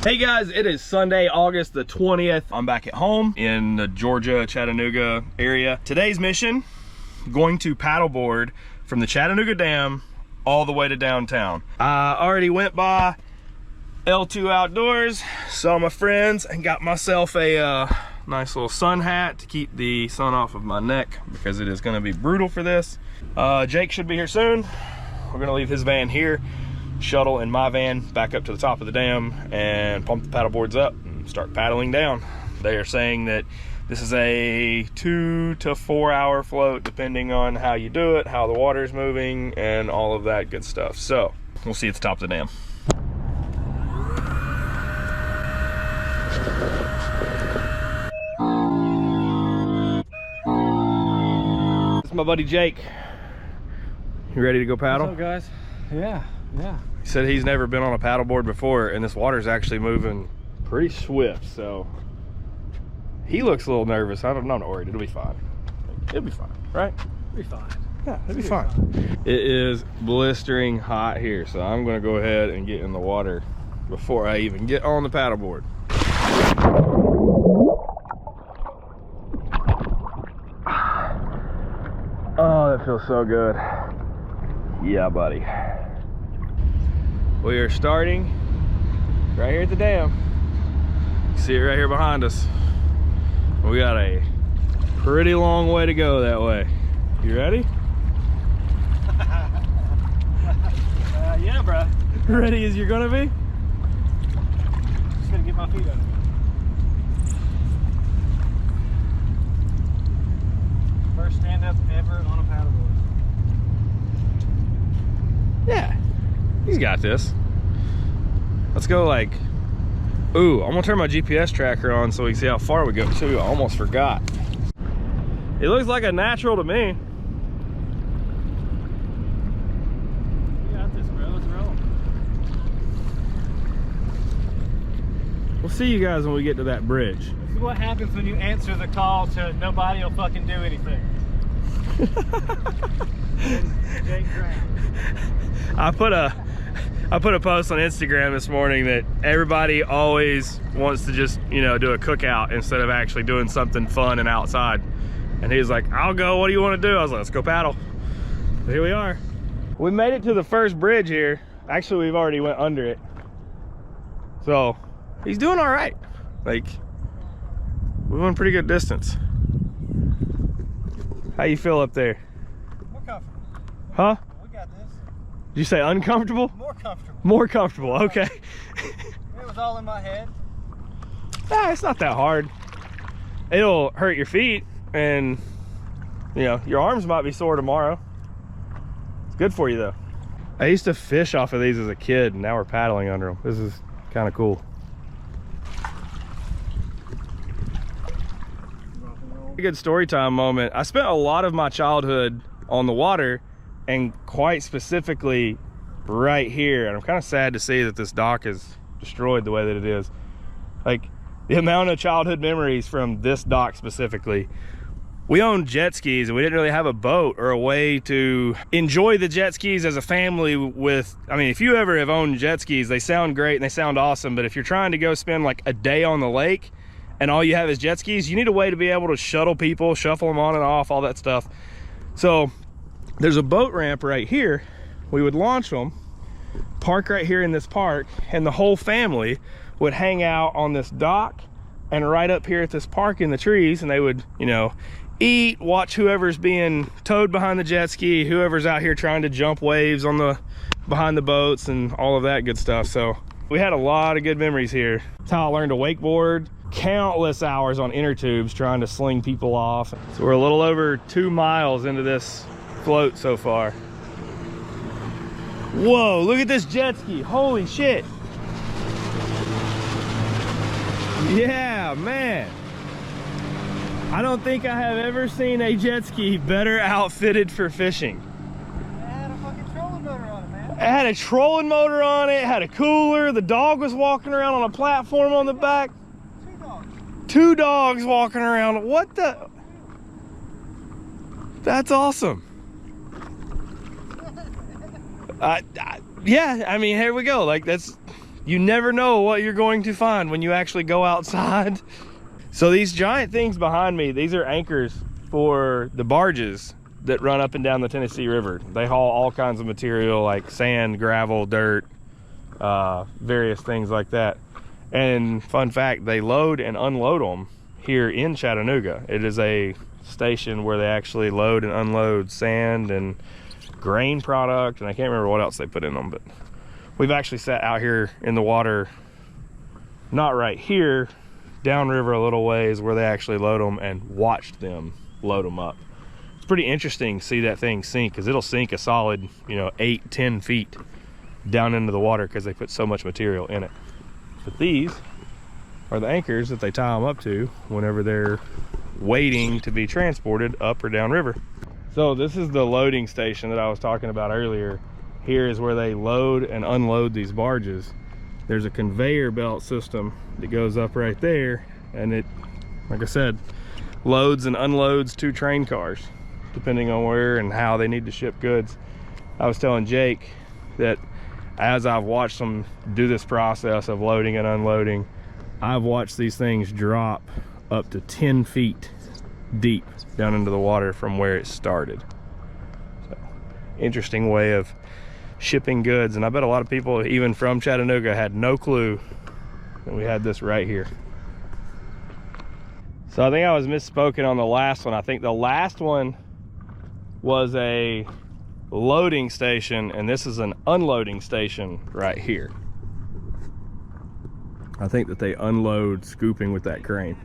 Hey guys, it is Sunday, August the 20th. I'm back at home in the Georgia, Chattanooga area. Today's mission, going to paddleboard from the Chattanooga Dam all the way to downtown. I already went by L2 Outdoors, saw my friends, and got myself a nice little sun hat to keep the sun off of my neck because it is gonna be brutal for this. Jake should be here soon. We're gonna leave his van here, shuttle in my van back up to the top of the dam and pump the paddle boards up and start paddling down. They are saying that this is a 2 to 4 hour float depending on how you do it, how the water is moving, and all of that good stuff. So we'll see at the top of the dam. This is my buddy Jake. You ready to go paddle? What's up, guys? Yeah. He said he's never been on a paddleboard before, and this water's actually moving pretty swift, so he looks a little nervous. I'm not worried. It'll be fine. It'll be fine, right? It'll be fine. Yeah, it'll be fine. It is blistering hot here, so I'm gonna go ahead and get in the water before I even get on the paddleboard. Oh, that feels so good. Yeah, buddy. We are starting right here at the dam. See it right here behind us. We got a pretty long way to go that way. You ready? Yeah, bro. Ready as you're gonna be? Just gonna get my feet up. First stand-up ever on a paddleboard. Yeah, he's got this. Let's go like, ooh, I'm gonna turn my GPS tracker on so we can see how far we go too. I almost forgot. It looks like a natural to me. You got this, bro. Let's roll. We'll see you guys when we get to that bridge. This is what happens when you answer the call to nobody will fucking do anything. Jake drowned. I put a post on Instagram this morning that everybody always wants to just, you know, do a cookout instead of actually doing something fun and outside. And he's like, I'll go, what do you want to do? I was like, let's go paddle. So here we are. We made it to the first bridge here. Actually, we've already went under it. So he's doing all right. Like, we went pretty good distance. How you feel up there? More comfortable. Huh? We got this. Did you say uncomfortable? More comfortable. More comfortable, okay. It was all in my head. Nah, it's not that hard. It'll hurt your feet and, you know, your arms might be sore tomorrow. It's good for you though. I used to fish off of these as a kid and now we're paddling under them. This is kind of cool. A good story time moment. I spent a lot of my childhood on the water, and quite specifically right here, and I'm kind of sad to see that this dock is destroyed the way that it is. Like, the amount of childhood memories from this dock specifically. We owned jet skis and we didn't really have a boat or a way to enjoy the jet skis as a family with, I mean, if you ever have owned jet skis, they sound great and they sound awesome, but if you're trying to go spend like a day on the lake and all you have is jet skis, you need a way to be able to shuttle people, shuffle them on and off, all that stuff. So there's a boat ramp right here. We would launch them, park right here in this park, and the whole family would hang out on this dock and right up here at this park in the trees, and they would, you know, eat, watch whoever's being towed behind the jet ski, whoever's out here trying to jump waves on the behind the boats and all of that good stuff. So we had a lot of good memories here. That's how I learned to wakeboard. Countless hours on inner tubes trying to sling people off. So we're a little over 2 miles into this float so far. Whoa, look at this jet ski. Holy shit. Yeah, man. I don't think I have ever seen a jet ski better outfitted for fishing. It had a fucking trolling motor on it, man. It had a trolling motor on it, had a cooler, the dog was walking around on a platform on the back. 2 dogs walking around. What the? That's awesome. Yeah, I mean, here we go. Like, that's You never know what you're going to find when you actually go outside. So these giant things behind me, these are anchors for the barges that run up and down the Tennessee River. They haul all kinds of material like sand, gravel, dirt, various things like that. And fun fact, they load and unload them here in Chattanooga. It is a station where they actually load and unload sand and grain product, and I can't remember what else they put in them, but we've actually sat out here in the water, not right here, downriver a little ways where they actually load them, and watched them load them up. It's pretty interesting to see that thing sink, because it'll sink a solid, you know, 8-10 feet down into the water because they put so much material in it. But these are the anchors that they tie them up to whenever they're waiting to be transported up or down river. So this is the loading station that I was talking about earlier. Here is where they load and unload these barges. There's a conveyor belt system that goes up right there, and it, like I said, loads and unloads 2 train cars depending on where and how they need to ship goods. I was telling Jake that as I've watched them do this process of loading and unloading, I've watched these things drop up to 10 feet deep down into the water from where it started. So, interesting way of shipping goods, and I bet a lot of people even from Chattanooga had no clue that we had this right here. So I think I was misspoken on the last one. I think the last one was a loading station, and this is an unloading station right here. I think that they unload scooping with that crane.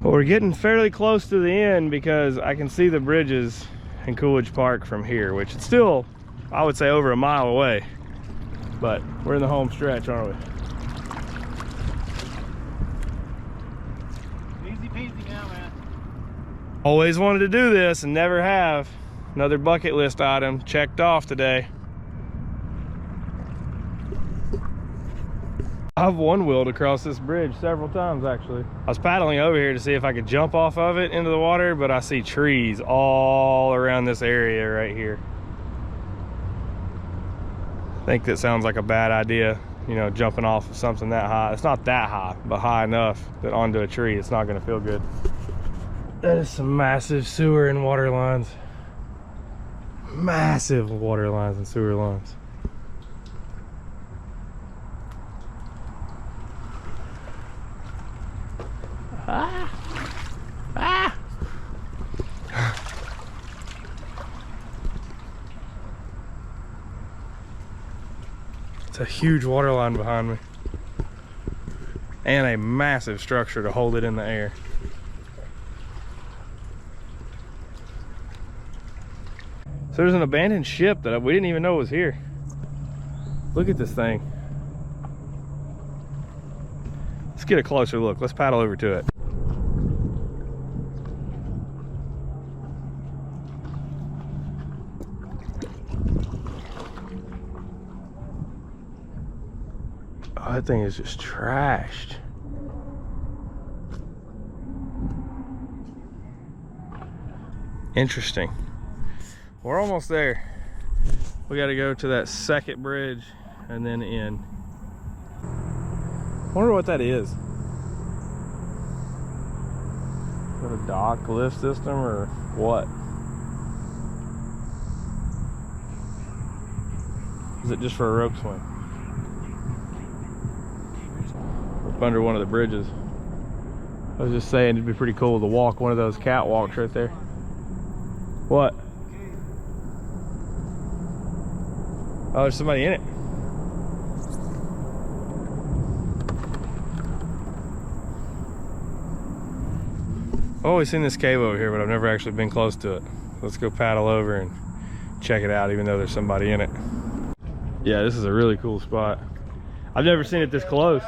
Well, we're getting fairly close to the end because I can see the bridges in Coolidge Park from here, which is still, I would say, over a mile away. But we're in the home stretch, aren't we? Easy peasy now, man. Always wanted to do this and never have. Another bucket list item checked off today. I've one-wheeled across this bridge several times, actually. I was paddling over here to see if I could jump off of it into the water, but I see trees all around this area right here. I think that sounds like a bad idea, you know, jumping off of something that high. It's not that high, but high enough that onto a tree, it's not gonna feel good. That is some massive sewer and water lines. Massive water lines and sewer lines. Ah! Ah! It's a huge water line behind me. And a massive structure to hold it in the air. So there's an abandoned ship that we didn't even know was here. Look at this thing. Let's get a closer look. Let's paddle over to it. Oh, that thing is just trashed. Interesting. We're almost there. We got to go to that second bridge and then in. I wonder what that is. Is that a dock lift system or what? Is it just for a rope swing? Up under one of the bridges. I was just saying it'd be pretty cool to walk one of those catwalks right there. What? Oh, there's somebody in it. I've always seen this cave over here, but I've never actually been close to it. Let's go paddle over and check it out, even though there's somebody in it. Yeah, this is a really cool spot. I've never seen it this close.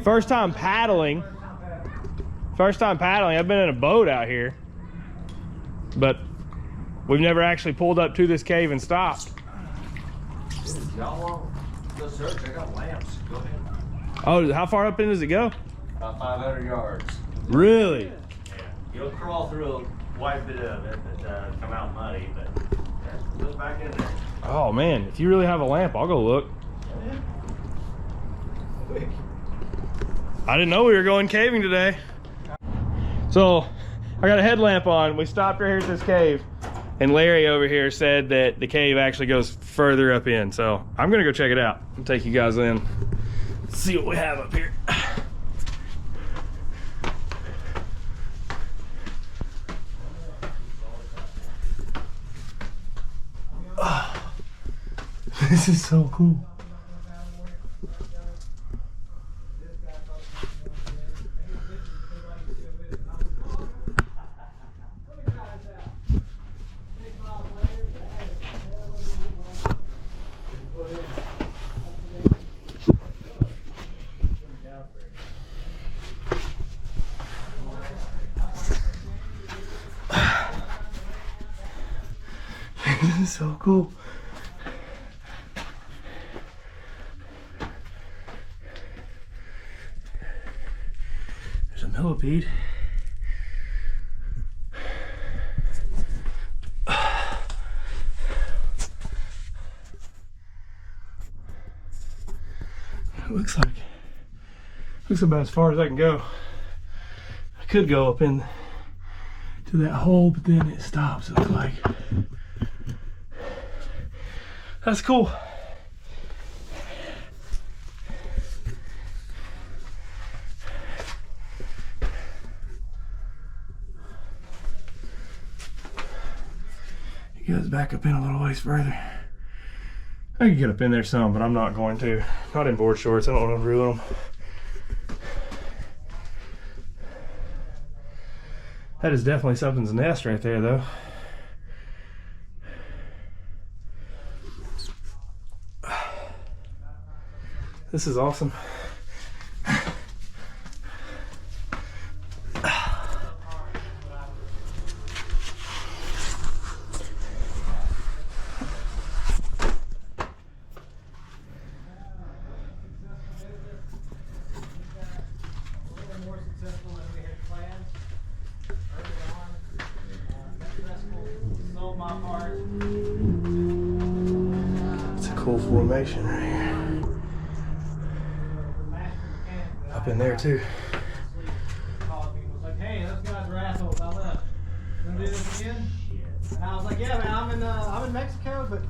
First time paddling. First time paddling. I've been in a boat out here, but we've never actually pulled up to this cave and stopped. Y'all want the search? I got lamps. Go ahead. Oh, how far up in does it go? About 500 yards. Really? Yeah. You'll crawl through quite a bit of it, come out muddy, but yeah, it goes back in there. Oh man, if you really have a lamp, I'll go look. I didn't know we were going caving today. So I got a headlamp on. We stopped right here at this cave, and Larry over here said that the cave actually goes further up in. So I'm gonna go check it out. I'll take you guys in. Let's see what we have up here. Oh, this is so cool. This is so cool. There's a millipede. It looks about as far as I can go. I could go up in to that hole, but then it stops, it looks like. That's cool. It goes back up in a little ways further. I could get up in there some, but I'm not going to. Not in board shorts, I don't want to ruin them. That is definitely something's nest right there, though. This is awesome. It's a cool formation right here. Up in there too. Called me and was like, hey, those guys are assholes. I left. You gonna do this again? And I was like, yeah, man, I'm in Mexico, but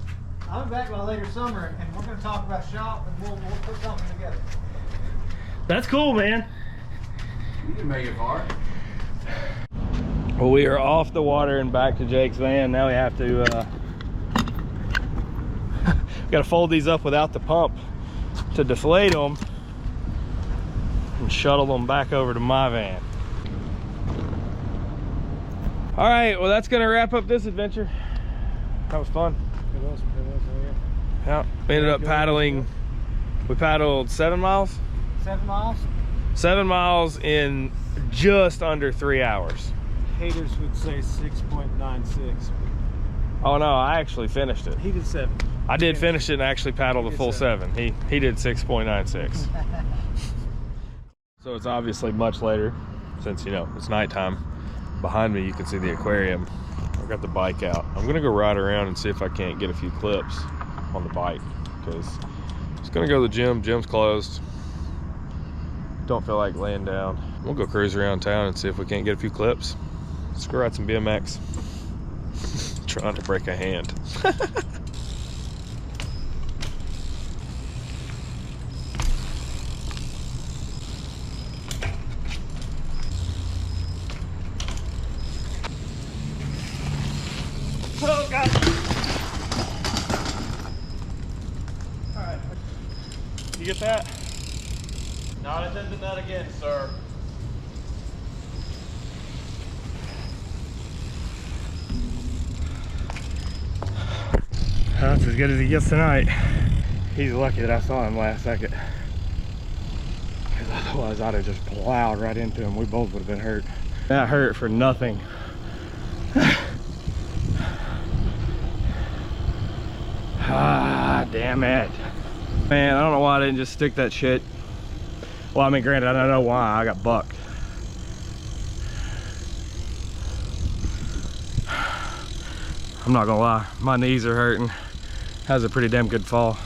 I'll be back by later summer, and we're gonna talk about shop, and we'll put something together. That's cool, man. You can make it far. Well, we are off the water and back to Jake's van. Now we have to we gotta fold these up without the pump to deflate them and shuttle them back over to my van. All right, well, that's gonna wrap up this adventure. That was fun. It was, Yeah, we ended up paddling. We paddled 7 miles. 7 miles. 7 miles in just under 3 hours. Haters would say 6.96. Oh no, I actually finished it. He did 7. I did finish it and actually paddle the full 7. He did 6.96. So it's obviously much later, since, you know, it's nighttime. Behind me you can see the aquarium. I've got the bike out. I'm gonna go ride around and see if I can't get a few clips on the bike, because I'm just gonna go to the gym. Gym's closed. Don't feel like laying down. We'll go cruise around town and see if we can't get a few clips. Let's go ride some BMX. Trying to break a hand. Oh God! All right. You get that? Not attempting that again, sir. That's as good as he gets tonight. He's lucky that I saw him last second, because otherwise I'd have just plowed right into him. We both would have been hurt. That hurt for nothing. Ah, damn it. Man, I don't know why I didn't just stick that shit. Well, I mean, granted, I don't know why. I got bucked. I'm not gonna lie, my knees are hurting. That was a pretty damn good fall.